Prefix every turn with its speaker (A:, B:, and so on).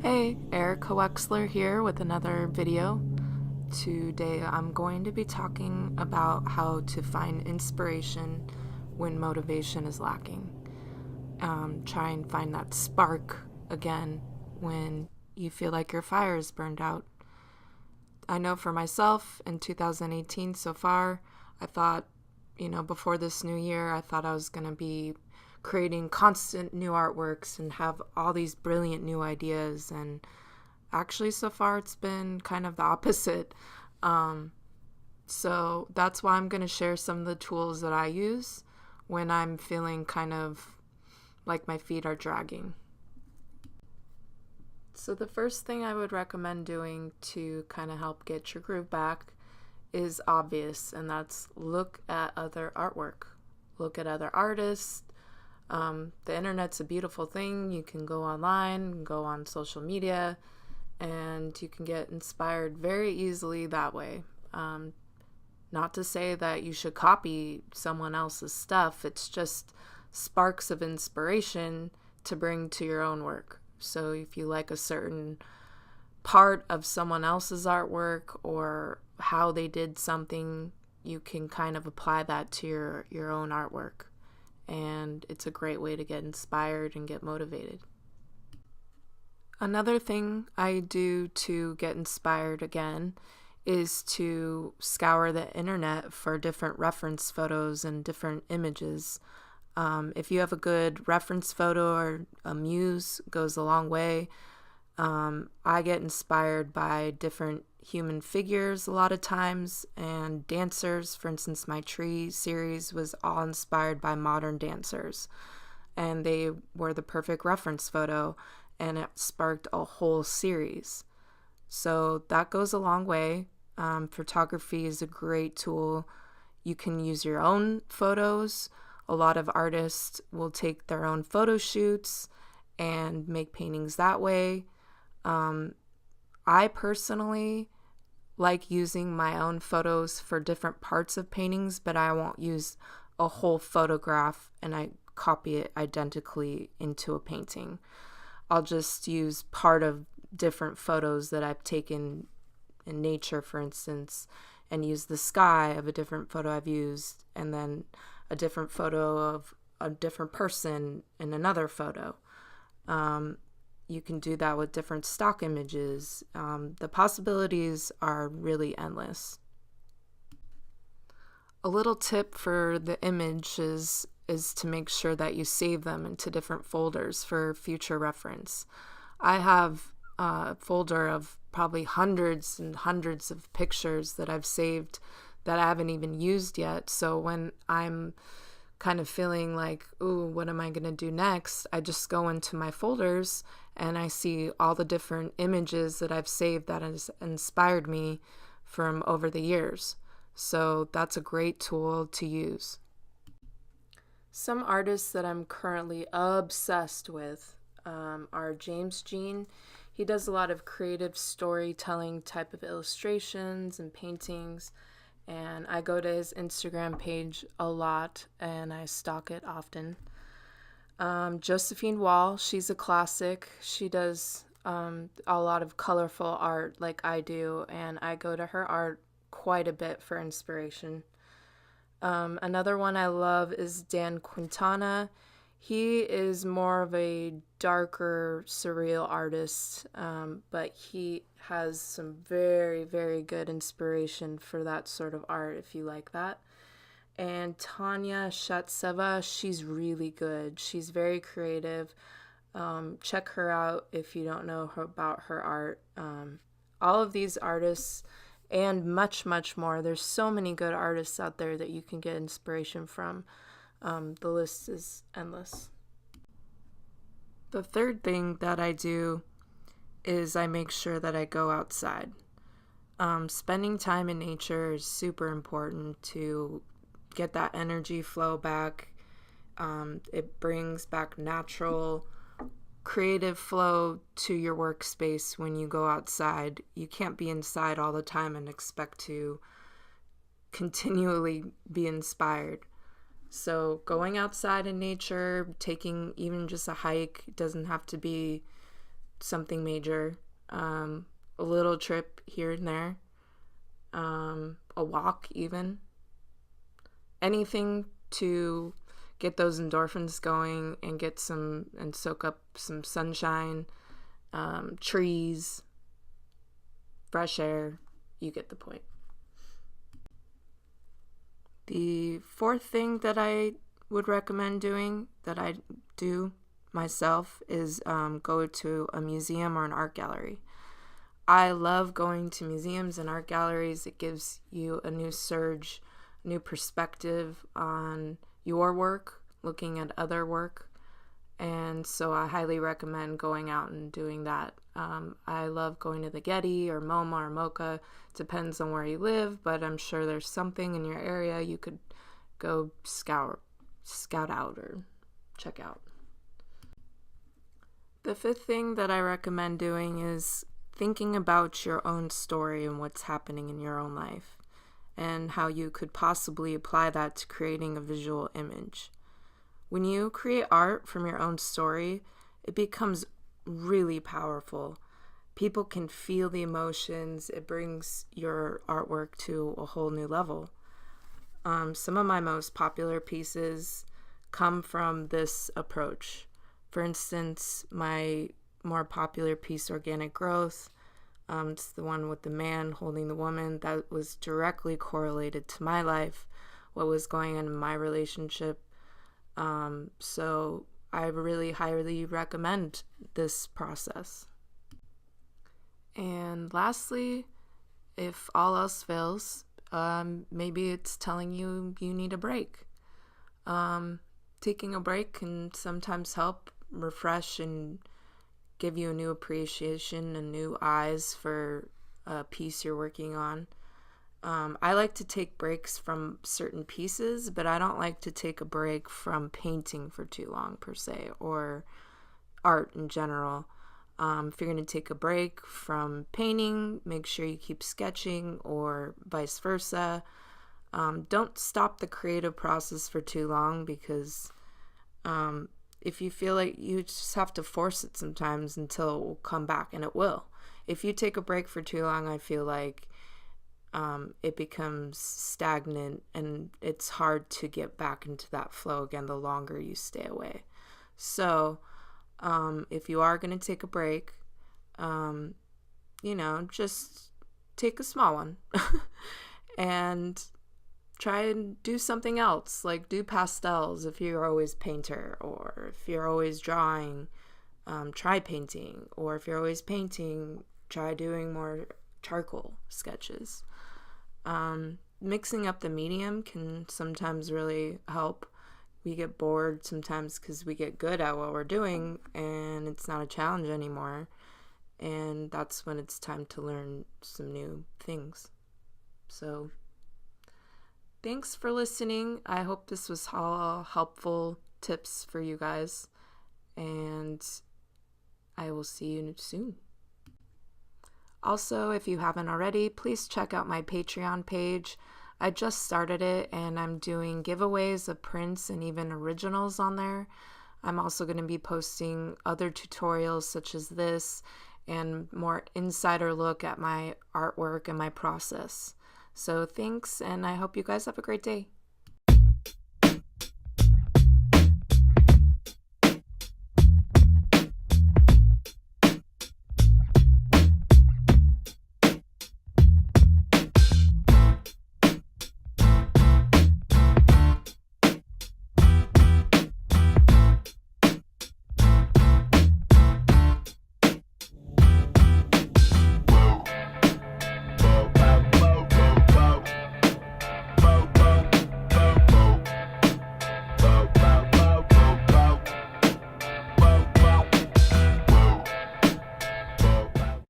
A: Hey, Erica Wexler here with another video. Today I'm going to be talking about how to find inspiration when motivation is lacking. Try and find that spark again when you feel like your fire is burned out. I know for myself in 2018 so far, I thought, before this new year, I thought I was going to be creating constant new artworks and have all these brilliant new ideas. And actually, so far, it's been kind of the opposite. So that's why I'm going to share some of the tools that I use when I'm feeling kind of like my feet are dragging. So the first thing I would recommend doing to kind of help get your groove back is obvious, and that's look at other artwork. Look at other artists. The internet's a beautiful thing. You can go online, go on social media, and you can get inspired very easily that way. Not to say that you should copy someone else's stuff. It's just sparks of inspiration to bring to your own work. So if you like a certain part of someone else's artwork or how they did something, you can kind of apply that to your own artwork. And it's a great way to get inspired and get motivated. Another thing I do to get inspired again is to scour the internet for different reference photos and different images. If you have a good reference photo or a muse, goes a long way. I get inspired by different human figures a lot of times and dancers. For instance, my tree series was all inspired by modern dancers, and they were the perfect reference photo, and it sparked a whole series. So that goes a long way. Photography is a great tool. You can use your own photos. A lot of artists will take their own photo shoots and make paintings that way. I personally like using my own photos for different parts of paintings, but I won't use a whole photograph and I copy it identically into a painting. I'll just use part of different photos that I've taken in nature, for instance, and use the sky of a different photo I've used, and then a different photo of a different person in another photo. You can do that with different stock images. The possibilities are really endless. A little tip for the images is to make sure that you save them into different folders for future reference. I have a folder of probably hundreds and hundreds of pictures that I've saved that I haven't even used yet. So when I'm kind of feeling like, ooh, what am I going to do next? I just go into my folders and I see all the different images that I've saved that has inspired me from over the years. So that's a great tool to use. Some artists that I'm currently obsessed with are James Jean. He does a lot of creative storytelling type of illustrations and paintings, and I go to his Instagram page a lot and I stalk it often. Josephine Wall, she's a classic. She does a lot of colorful art like I do, and I go to her art quite a bit for inspiration. Another one I love is Dan Quintana. He is more of a darker, surreal artist, but he has some very, very good inspiration for that sort of art, if you like that. And Tanya Shatseva, she's really good. She's very creative. Check her out if you don't know about her art. All of these artists and much, much more. There's so many good artists out there that you can get inspiration from. The list is endless. The third thing that I do is I make sure that I go outside. Spending time in nature is super important to get that energy flow back. It brings back natural, creative flow to your workspace when you go outside. You can't be inside all the time and expect to continually be inspired. So going outside in nature, taking even just a hike, doesn't have to be something major. A little trip here and there. A walk even. Anything to get those endorphins going and get some and soak up some sunshine, trees, fresh air. You get the point. The fourth thing that I would recommend doing, that I do myself, is go to a museum or an art gallery. I love going to museums and art galleries. It gives you a new surge, new perspective on your work, looking at other work. And so I highly recommend going out and doing that. I love going to the Getty or MoMA or MoCA. Depends on where you live, but I'm sure there's something in your area you could go scout out or check out. The fifth thing that I recommend doing is thinking about your own story and what's happening in your own life and how you could possibly apply that to creating a visual image. When you create art from your own story, it becomes really powerful. People can feel the emotions. It brings your artwork to a whole new level. Some of my most popular pieces come from this approach. For instance, my more popular piece, Organic Growth, it's the one with the man holding the woman. That was directly correlated to my life, what was going on in my relationship. So I really highly recommend this process. And lastly, if all else fails, maybe it's telling you need a break. Taking a break can sometimes help refresh and give you a new appreciation and new eyes for a piece you're working on. I like to take breaks from certain pieces, but I don't like to take a break from painting for too long per se, or art in general. If you're going to take a break from painting, make sure you keep sketching, or vice versa. Don't stop the creative process for too long, because if you feel like you just have to force it sometimes until it will come back, and it will. If you take a break for too long, I feel like it becomes stagnant and it's hard to get back into that flow again the longer you stay away. So if you are going to take a break, just take a small one and try and do something else, like do pastels if you're always painter, or if you're always drawing, try painting, or if you're always painting, try doing more charcoal sketches. Mixing up the medium can sometimes really help. We get bored sometimes because we get good at what we're doing and it's not a challenge anymore, and that's when it's time to learn some new things. So thanks for listening. I hope this was all helpful tips for you guys, and I will see you soon. Also, if you haven't already, please check out my Patreon page. I just started it, and I'm doing giveaways of prints and even originals on there. I'm also going to be posting other tutorials such as this and more insider look at my artwork and my process. So thanks, and I hope you guys have a great day.